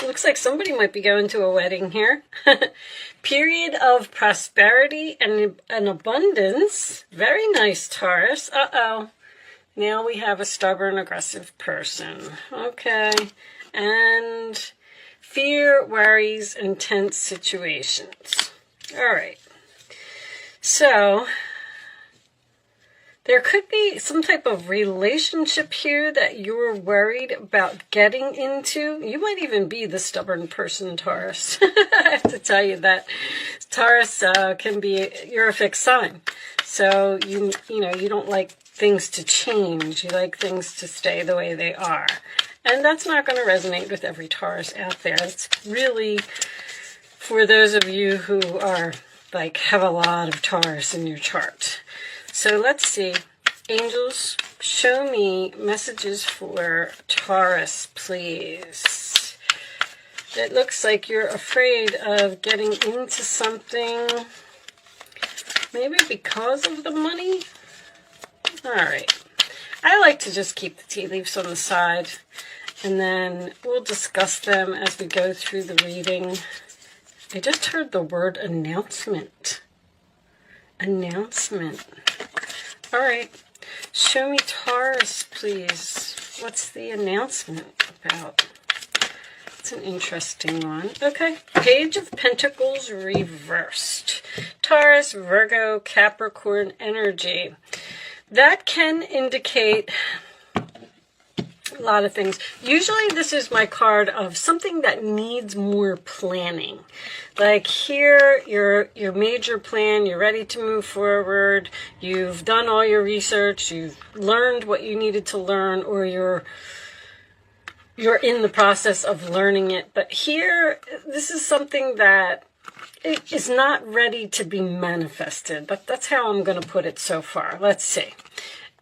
Looks like somebody might be going to a wedding here. Period of prosperity and an abundance. Very nice, Taurus. Uh-oh. Now we have a stubborn, aggressive person. Okay. And fear, worries, intense situations. All right. So there could be some type of relationship here that you're worried about getting into. You might even be the stubborn person, Taurus. I have to tell you that Taurus can be, you're a fixed sign. So you don't like things to change. You like things to stay the way they are. And that's not going to resonate with every Taurus out there. It's really for those of you who are have a lot of Taurus in your chart. So let's see. Angels, show me messages for Taurus, please. It looks like you're afraid of getting into something, maybe because of the money. All right. I like to just keep the tea leaves on the side, and then we'll discuss them as we go through the reading. I just heard the word announcement. Announcement. All right. Show me Taurus, please. What's the announcement about? It's an interesting one. Okay. Page of Pentacles reversed. Taurus, Virgo, Capricorn energy. That can indicate a lot of things. Usually this is my card of something that needs more planning. Like here, your major plan, you're ready to move forward, you've done all your research, you've learned what you needed to learn, or you're in the process of learning it. But here, this is something that it is not ready to be manifested. But that's how I'm going to put it so far. Let's see.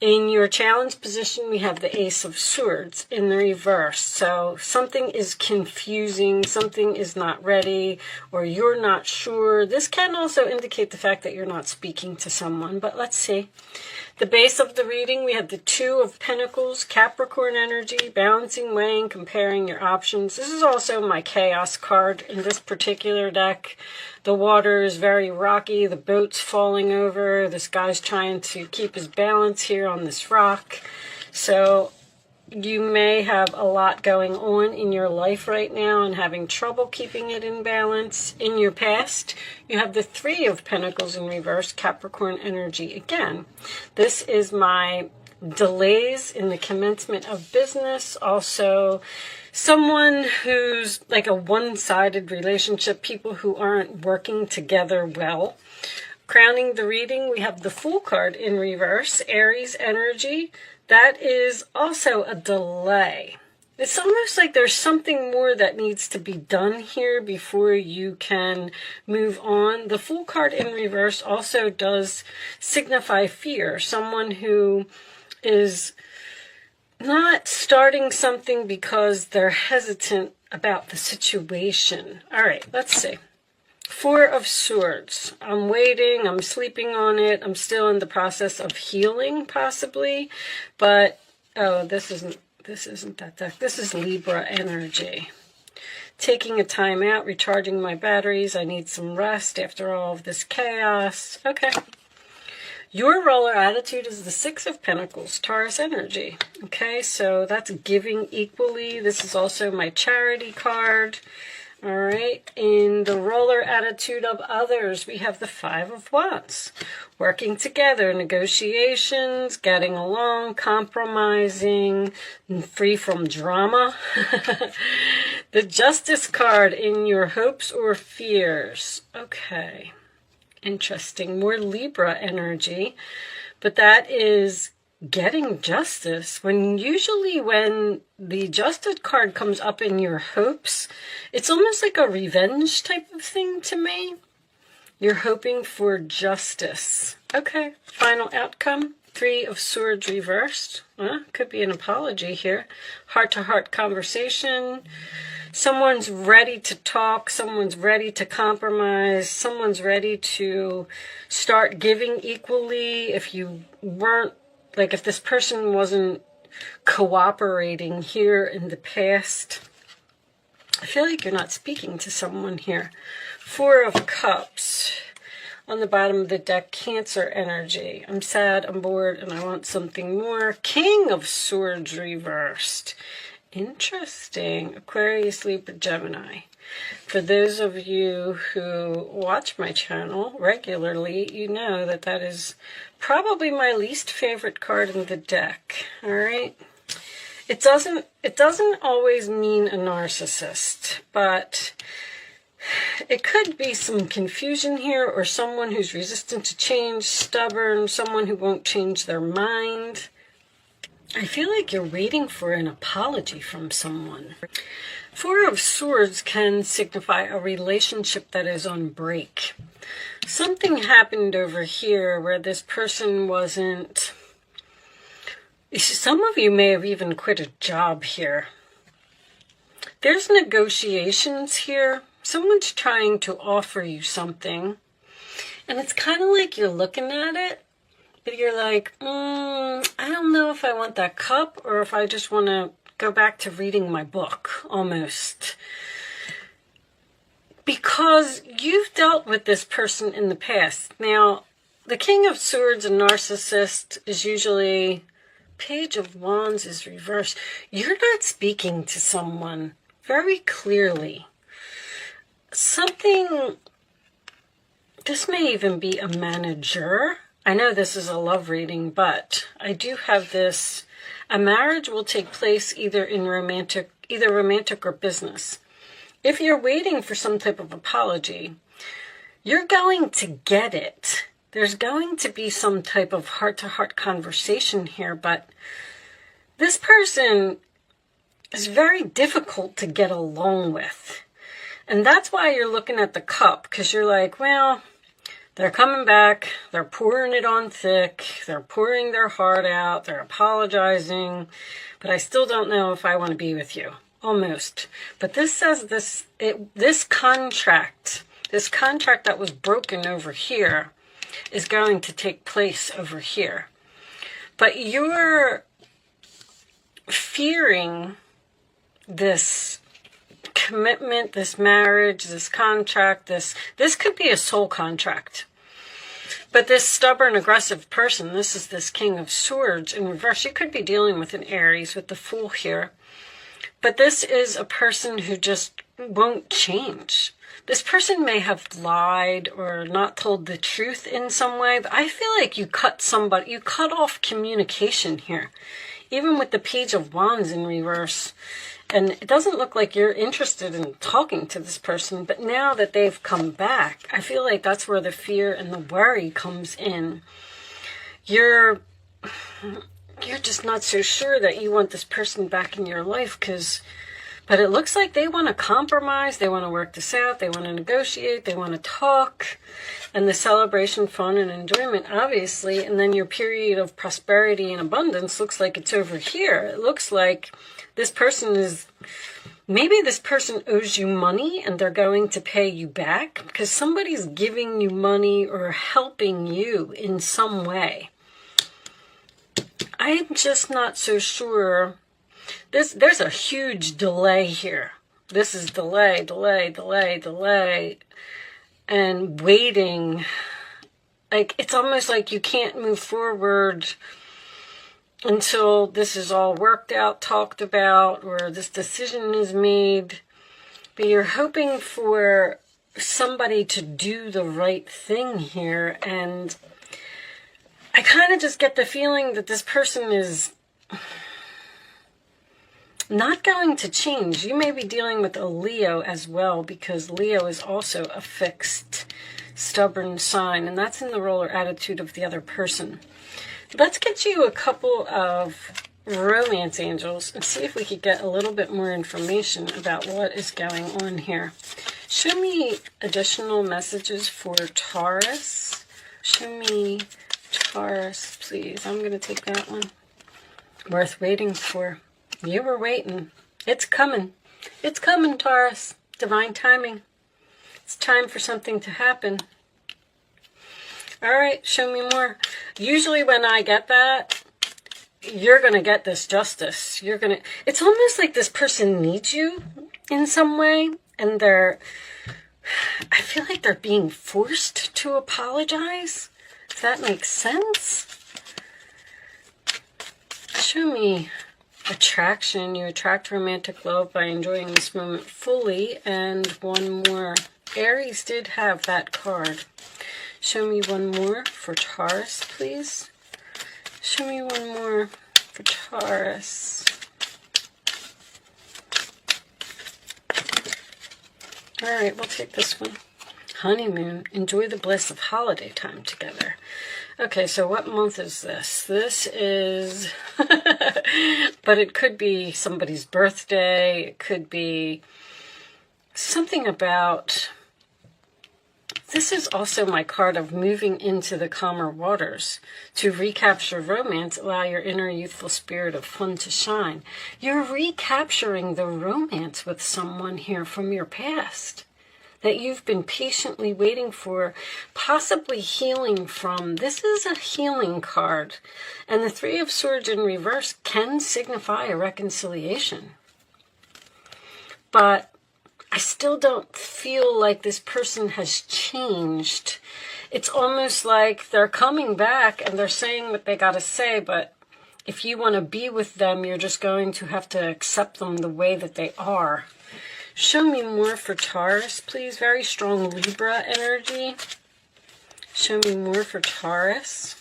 In your challenge position, we have the Ace of Swords in the reverse. So something is confusing, something is not ready, or you're not sure. This can also indicate the fact that you're not speaking to someone, but let's see. The base of the reading, we have the Two of Pentacles, Capricorn energy, balancing, weighing, comparing your options. This is also my chaos card in this particular deck. The water is very rocky. The boat's falling over. This guy's trying to keep his balance here on this rock. So you may have a lot going on in your life right now and having trouble keeping it in balance. In your past, you have the Three of Pentacles in reverse, Capricorn energy again. This is my delays in the commencement of business. Also, someone who's like a one-sided relationship, people who aren't working together well. Crowning the reading, we have the Fool card in reverse, Aries energy. That is also a delay. It's almost like there's something more that needs to be done here before you can move on. The Fool card in reverse also does signify fear. Someone who is not starting something because they're hesitant about the situation. All right, let's see. Four of Swords. I'm waiting. I'm sleeping on it. I'm still in the process of healing, possibly. But, oh, this isn't that deck. This is Libra energy. Taking a time out, recharging my batteries. I need some rest after all of this chaos. Okay. Your roller attitude is the Six of Pentacles, Taurus energy. Okay, so that's giving equally. This is also my charity card. All right, in the roller attitude of others, we have the Five of Wands. Working together, negotiations, getting along, compromising, free from drama. The Justice card in your hopes or fears. Okay, interesting. More Libra energy, but that is getting justice. Usually when the Justice card comes up in your hopes, it's almost like a revenge type of thing to me. You're hoping for justice. Okay, final outcome. Three of Swords reversed. Could be an apology here. Heart-to-heart conversation. Someone's ready to talk. Someone's ready to compromise. Someone's ready to start giving equally. If you weren't, like if this person wasn't cooperating here in the past, I feel like you're not speaking to someone here. Four of Cups. On the bottom of the deck, Cancer energy. I'm sad, I'm bored, and I want something more. King of Swords reversed. Interesting. Aquarius, Libra, Gemini. For those of you who watch my channel regularly, you know that that is probably my least favorite card in the deck. All right. It doesn't always mean a narcissist, but it could be some confusion here, or someone who's resistant to change, stubborn, someone who won't change their mind. I feel like you're waiting for an apology from someone. Four of Swords can signify a relationship that is on break. Something happened over here where this person wasn't... Some of you may have even quit a job here. There's negotiations here. Someone's trying to offer you something. And it's kind of like you're looking at it. But you're like, I don't know if I want that cup or if I just want to go back to reading my book, almost. Because you've dealt with this person in the past. Now, the King of Swords, a narcissist, is usually... Page of Wands is reversed. You're not speaking to someone very clearly. Something... This may even be a manager. I know this is a love reading, but I do have this. A marriage will take place either romantic or business. If you're waiting for some type of apology, you're going to get it. There's going to be some type of heart-to-heart conversation here, but this person is very difficult to get along with. And that's why you're looking at the cup, because you're like, well... They're coming back, they're pouring it on thick, they're pouring their heart out, they're apologizing, but I still don't know if I want to be with you. Almost. But this says this contract that was broken over here is going to take place over here. But you're fearing this commitment, this marriage, this contract, this could be a soul contract. But this stubborn, aggressive person, this is this King of Swords in reverse. You could be dealing with an Aries with the Fool here. But this is a person who just won't change. This person may have lied or not told the truth in some way, but I feel like you cut off communication here. Even with the Page of Wands in reverse. And it doesn't look like you're interested in talking to this person, but now that they've come back, I feel like that's where the fear and the worry comes in. You're just not so sure that you want this person back in your life, but it looks like they want to compromise, they want to work this out, they want to negotiate, they want to talk, and the celebration, fun, and enjoyment, obviously, and then your period of prosperity and abundance looks like it's over here. It looks like this person maybe this person owes you money and they're going to pay you back because somebody's giving you money or helping you in some way. I'm just not so sure. There's a huge delay here. This is delay, and waiting. Like, it's almost like you can't move forward until this is all worked out, talked about, or this decision is made. But you're hoping for somebody to do the right thing here. And I kind of just get the feeling that this person is not going to change. You may be dealing with a Leo as well, because Leo is also a fixed, stubborn sign. And that's in the role or attitude of the other person. Let's get you a couple of romance angels and see if we could get a little bit more information about what is going on here. Show me additional messages for Taurus. Show me Taurus, please. I'm going to take that one. Worth waiting for. You were waiting. It's coming. It's coming, Taurus. Divine timing. It's time for something to happen. All right, show me more. Usually when I get that, you're going to get this justice. It's almost like this person needs you. in some way, and I feel like they're being forced to apologize. If that makes sense. Show me attraction. You attract romantic love by enjoying this moment fully. And one more. Aries did have that card. Show me one more for Taurus, please. Show me one more for Taurus. All right, we'll take this one. Honeymoon. Enjoy the bliss of holiday time together. Okay, so what month is this? This is, but it could be somebody's birthday. It could be something about, this is also my card of moving into the calmer waters. To recapture romance, allow your inner youthful spirit of fun to shine. You're recapturing the romance with someone here from your past that you've been patiently waiting for, possibly healing from. This is a healing card. And the Three of Swords in reverse can signify a reconciliation. But I still don't feel like this person has changed. It's almost like they're coming back and they're saying what they got to say, but if you want to be with them, you're just going to have to accept them the way that they are. Show me more for Taurus, please. Very strong Libra energy. Show me more for Taurus.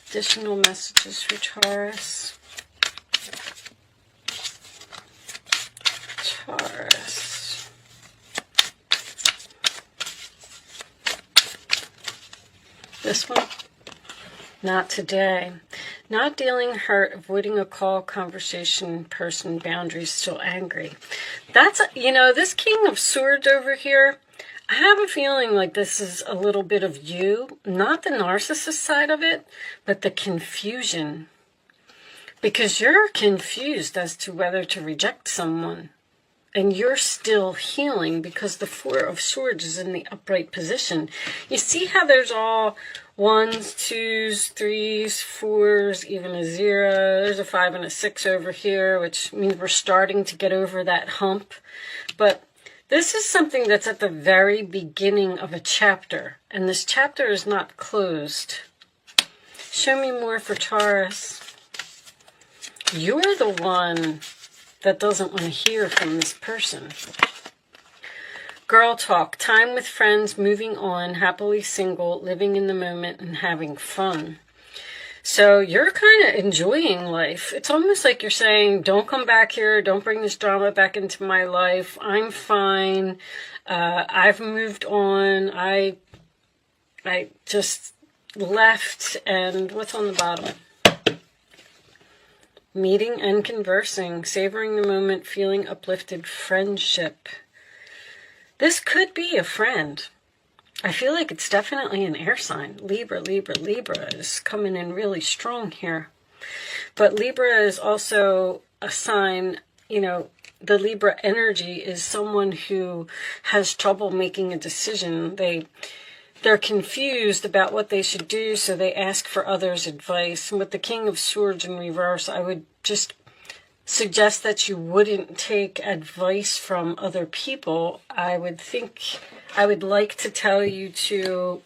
Additional messages for Taurus. Taurus. This one? Not today. Not dealing hurt, avoiding a call, conversation, person, boundaries, still angry. That's, this King of Swords over here, I have a feeling like this is a little bit of you, not the narcissist side of it, but the confusion. Because you're confused as to whether to reject someone. And you're still healing because the Four of Swords is in the upright position. You see how there's all 1s, 2s, 3s, 4s, even a 0. There's a 5 and a 6 over here, which means we're starting to get over that hump. But this is something that's at the very beginning of a chapter. And this chapter is not closed. Show me more for Taurus. You're the one that doesn't want to hear from this person. Girl talk, time with friends, moving on, happily single, living in the moment, and having fun. So you're kind of enjoying life. It's almost like you're saying, don't come back here, don't bring this drama back into my life. I'm fine. I've moved on. I just left, and what's on the bottom? Meeting and conversing, savoring the moment, feeling uplifted, friendship. This could be a friend. I feel like it's definitely an air sign. Libra, Libra, Libra is coming in really strong here. But Libra is also a sign, the Libra energy is someone who has trouble making a decision. They're confused about what they should do, so they ask for others' advice. And with the King of Swords in reverse, I would just suggest that you wouldn't take advice from other people. I would like to tell you to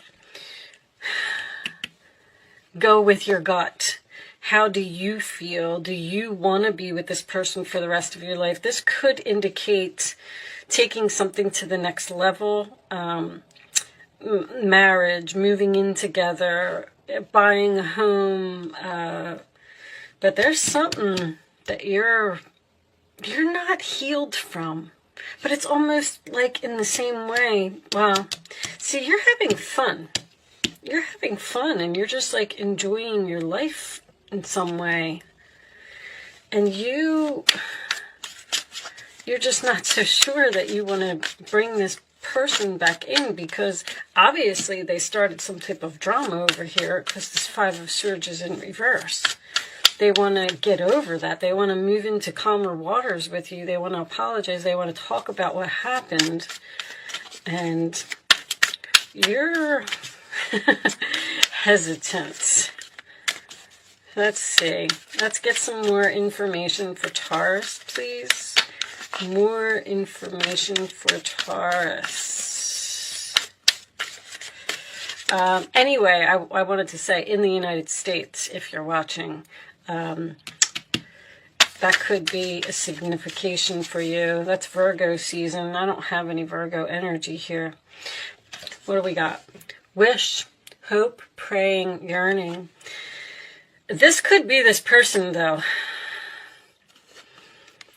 go with your gut. How do you feel? Do you want to be with this person for the rest of your life? This could indicate taking something to the next level. Marriage, moving in together, buying a home, but there's something that you're not healed from. But it's almost like in the same way. Wow. See, you're having fun. You're having fun, and you're just like enjoying your life in some way. And you're just not so sure that you want to bring this person back in, because obviously they started some type of drama over here, because this Five of Swords is in reverse. They want to get over that. They want to move into calmer waters with you. They want to apologize. They want to talk about what happened. And you're hesitant. Let's see. Let's get some more information for Taurus, please. More information for Taurus. Anyway, I wanted to say, in the United States, if you're watching, that could be a signification for you. That's Virgo season. I don't have any Virgo energy here. What do we got? Wish, hope, praying, yearning. This could be this person, though.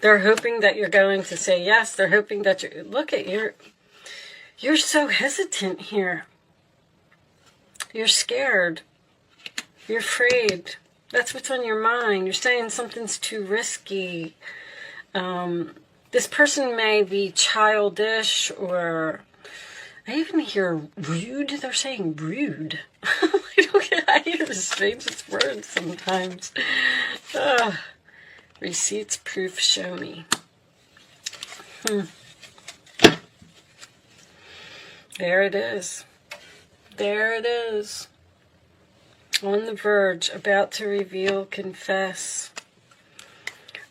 They're hoping that you're going to say yes. They're hoping that you're... Look at you're so hesitant here. You're scared. You're afraid. That's what's on your mind. You're saying something's too risky. This person may be childish, or I even hear rude. They're saying rude. I hear the strangest words sometimes. Receipts, proof, show me. There it is. There it is. On the verge, about to reveal, confess.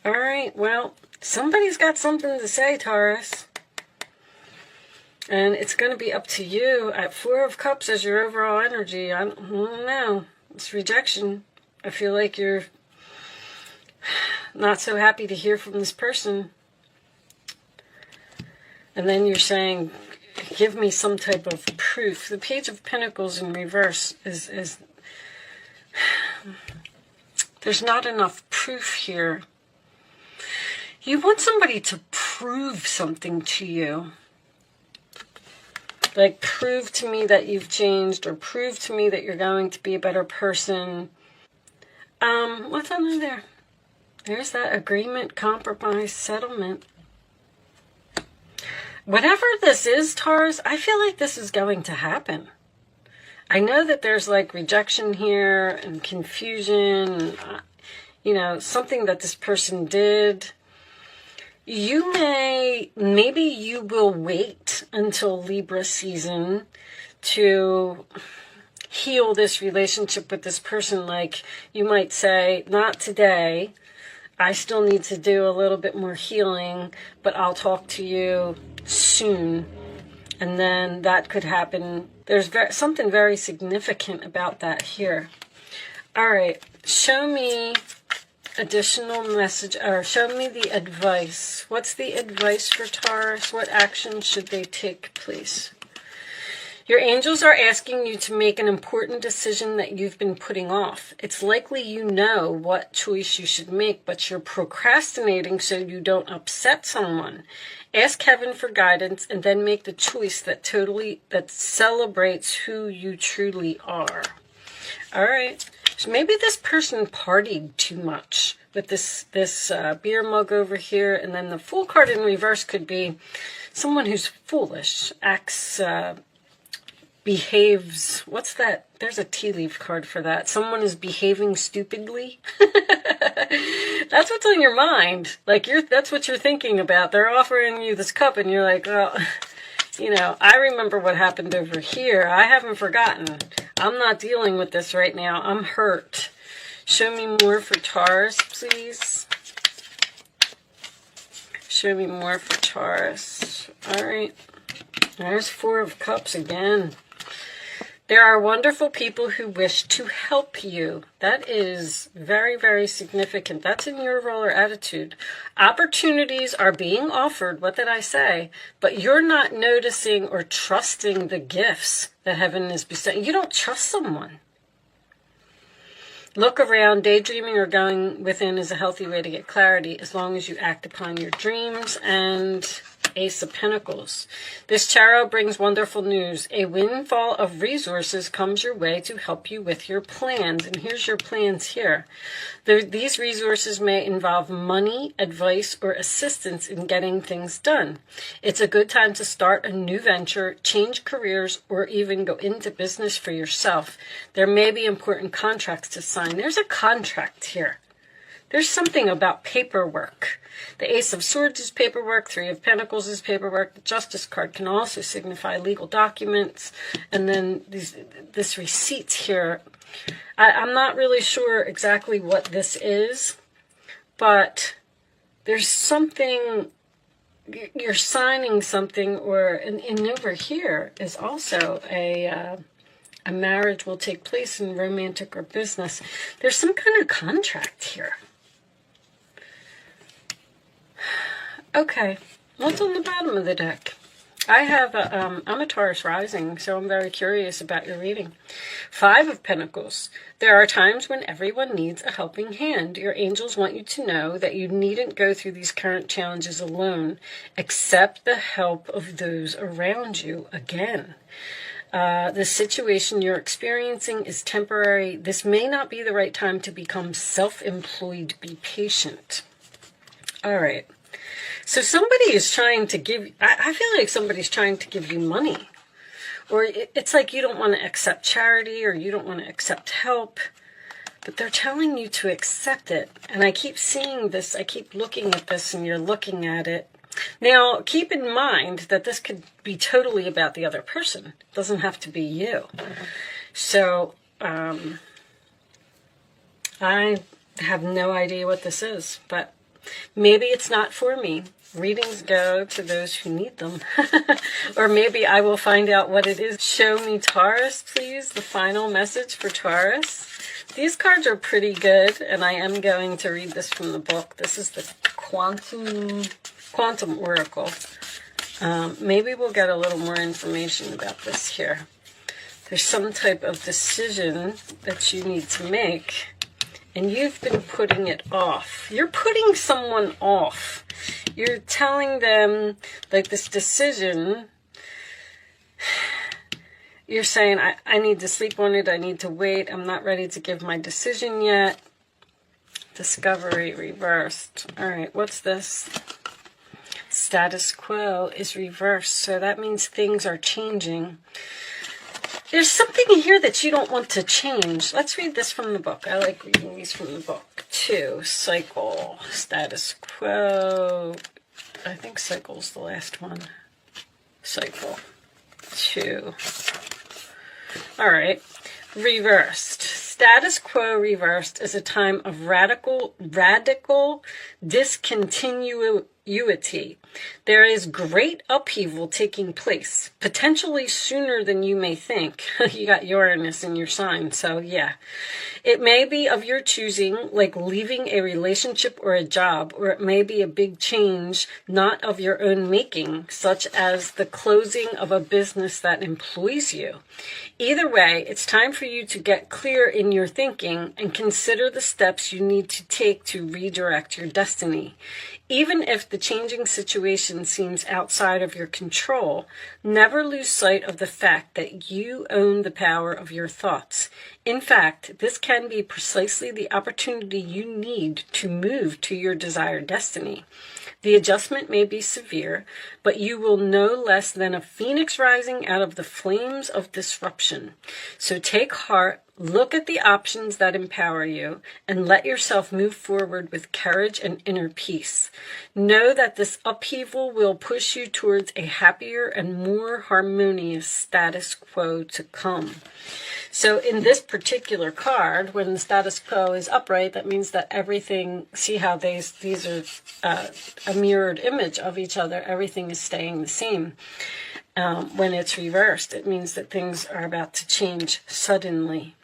All right, well, somebody's got something to say, Taurus. And it's going to be up to you. At Four of Cups as your overall energy, I don't know. It's rejection. I feel like you're not so happy to hear from this person. And then you're saying, give me some type of proof. The Page of Pentacles in reverse is there's not enough proof here. You want somebody to prove something to you. Like, prove to me that you've changed, or prove to me that you're going to be a better person. What's under there? There's that agreement, compromise, settlement. Whatever this is, Taurus, I feel like this is going to happen. I know that there's like rejection here and confusion, something that this person did. Maybe you will wait until Libra season to heal this relationship with this person. Like, you might say, not today. I still need to do a little bit more healing, but I'll talk to you soon. And then that could happen. There's something very significant about that here. All right, show me additional message, or show me the advice. What's the advice for Taurus? What action should they take, please? Your angels are asking you to make an important decision that you've been putting off. It's likely you know what choice you should make, but you're procrastinating so you don't upset someone. Ask heaven for guidance and then make the choice that celebrates who you truly are. All right. So maybe this person partied too much with this beer mug over here, and then the Fool card in reverse could be someone who's foolish, acts, behaves. What's that? There's a tea leaf card for that. Someone is behaving stupidly. That's what's on your mind. Like, that's what you're thinking about. They're offering you this cup, and you're like, well, I remember what happened over here. I haven't forgotten. I'm not dealing with this right now. I'm hurt. Show me more for Taurus, please. Show me more for Taurus. All right. There's Four of Cups again. There are wonderful people who wish to help you. That is very, very significant. That's in your role or attitude. Opportunities are being offered, what did I say? But you're not noticing or trusting the gifts that heaven is bestowing. You don't trust someone. Look around. Daydreaming or going within is a healthy way to get clarity, as long as you act upon your dreams. And Ace of Pentacles. This tarot brings wonderful news. A windfall of resources comes your way to help you with your plans. And here's your plans here. These resources may involve money, advice, or assistance in getting things done. It's a good time to start a new venture, change careers, or even go into business for yourself. There may be important contracts to sign. There's a contract here. There's something about paperwork. The Ace of Swords is paperwork. Three of Pentacles is paperwork. The Justice card can also signify legal documents. And then this receipts here. I'm not really sure exactly what this is, but there's something you're signing something, or and over here is also a marriage will take place in romantic or business. There's some kind of contract here. Okay, what's on the bottom of the deck? I'm a Taurus rising, so I'm very curious about your reading. 5 of Pentacles. There are times when everyone needs a helping hand. Your angels want you to know that you needn't go through these current challenges alone. Accept the help of those around you. Again, the situation you're experiencing is temporary. This may not be the right time to become self-employed. Be patient. All right. So somebody is trying to give, I feel like somebody's trying to give you money. Or it's like you don't want to accept charity, or you don't want to accept help. But they're telling you to accept it. And I keep seeing this, I keep looking at this, and you're looking at it. Now, keep in mind that this could be totally about the other person. It doesn't have to be you. So, I have no idea what this is, but maybe it's not for me. Readings go to those who need them. Or maybe I will find out what it is. Show me Taurus, please. The final message for Taurus. These cards are pretty good, and I am going to read this from the book. This is the Quantum Oracle. Maybe we'll get a little more information about this here. There's some type of decision that you need to make, and you've been putting it off. You're putting someone off. You're telling them, like, this decision, you're saying, I need to sleep on it, I need to wait, I'm not ready to give my decision yet. Discovery reversed. All right, what's this? Status quo is reversed, so that means things are changing. There's something here that you don't want to change. Let's read this from the book. I like reading these from the book, too. Cycle, status quo. I think cycle's the last one. Cycle, 2. All right, reversed. Status quo reversed is a time of radical discontinuity. There is great upheaval taking place, potentially sooner than you may think. You got Uranus in your sign, so yeah. It may be of your choosing, like leaving a relationship or a job, or it may be a big change not of your own making, such as the closing of a business that employs you. Either way, it's time for you to get clear in your thinking and consider the steps you need to take to redirect your destiny. Even if the changing situation seems outside of your control, never lose sight of the fact that you own the power of your thoughts. In fact, this can be precisely the opportunity you need to move to your desired destiny. The adjustment may be severe, but you will no less than a phoenix rising out of the flames of disruption. So take heart, look at the options that empower you, and let yourself move forward with courage and inner peace. Know that this upheaval will push you towards a happier and more harmonious status quo to come. So in this particular card, when the status quo is upright, that means that everything, see how these are a mirrored image of each other, everything is staying the same. When it's reversed, it means that things are about to change suddenly.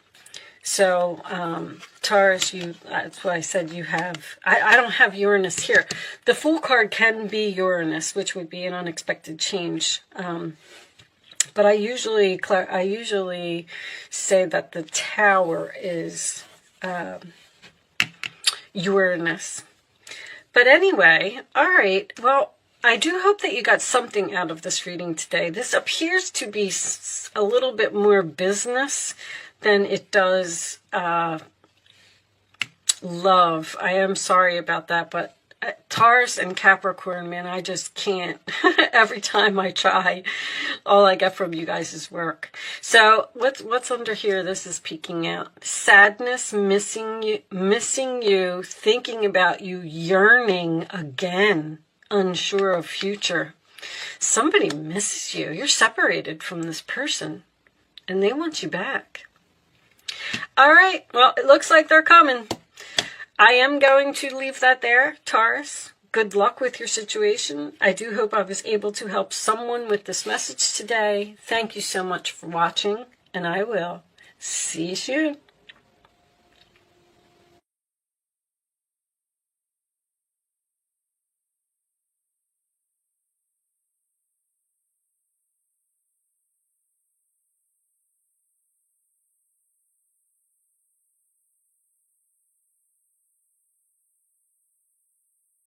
So, Taurus, that's why I said you have, I don't have Uranus here. The Fool card can be Uranus, which would be an unexpected change. But I usually say that the Tower is Uranus. But anyway, all right, well, I do hope that you got something out of this reading today. This appears to be a little bit more business than it does love. I am sorry about that, but Taurus and Capricorn, man, I just can't. Every time I try, all I get from you guys is work. So what's under here? This is peeking out. Sadness, missing you, thinking about you, yearning again, unsure of future. Somebody misses you. You're separated from this person, and they want you back. All right, well, it looks like they're coming. I am going to leave that there, Taurus. Good luck with your situation. I do hope I was able to help someone with this message today. Thank you so much for watching, and I will see you soon.